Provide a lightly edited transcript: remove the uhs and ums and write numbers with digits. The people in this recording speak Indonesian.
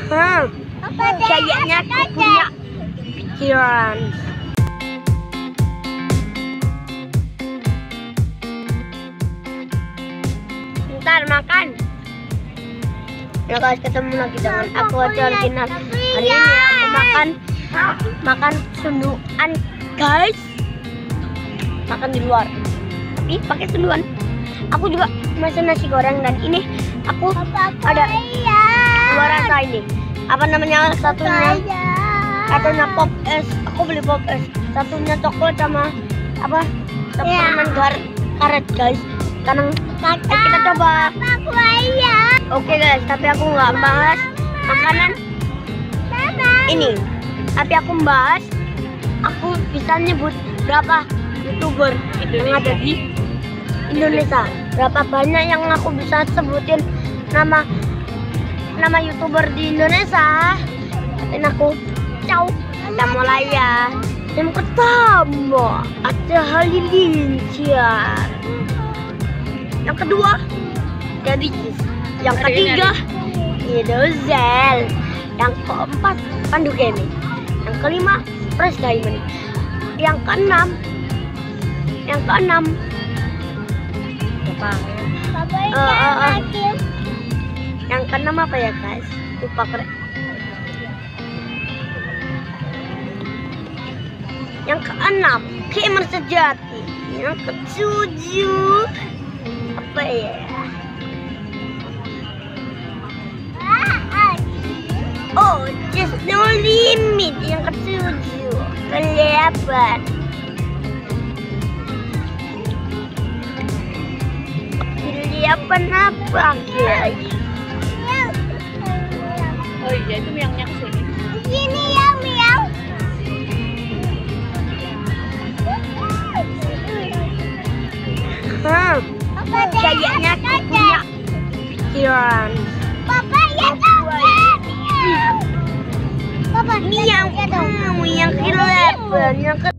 Kayaknya aku punya pikiran. Ntar makan. Ya guys, ketemu lagi dengan aku Jorginan. Hari ini aku makan sunduan guys. Makan di luar. Tapi pakai sunduan. Aku juga masak nasi goreng dan ini aku ada dua rasa ini. Apa namanya? Satunya pop es. Aku beli pop es. Satunya coklat sama apa? Permen karet guys. Sekarang kita coba. Oke guys, tapi aku nggak bahas makanan ini. Tapi aku bahas. Aku bisa nyebut berapa YouTuber yang ada di Indonesia. Berapa banyak yang aku bisa sebutin nama YouTuber di Indonesia. Dan aku kita mulai ya. Yang pertama ada Halilintar. Yang kedua Deddy Keys. Yang ketiga Idozell. Yang keempat Pandu Gaming. Yang kelima Pres Diamond. Yang keenam yang keenam apa ya guys? Lupa keren. Yang keenam Gamer Sejati. Yang ketujuh apa ya? Oh, Just No Limit. Yang ketujuh Kelihatan. Apa guys? Oh iya, itu miangnya kesini. Ini miau. Kayaknya aku punya pikiran. Papa ya miau. Papa miau yang kelihatan.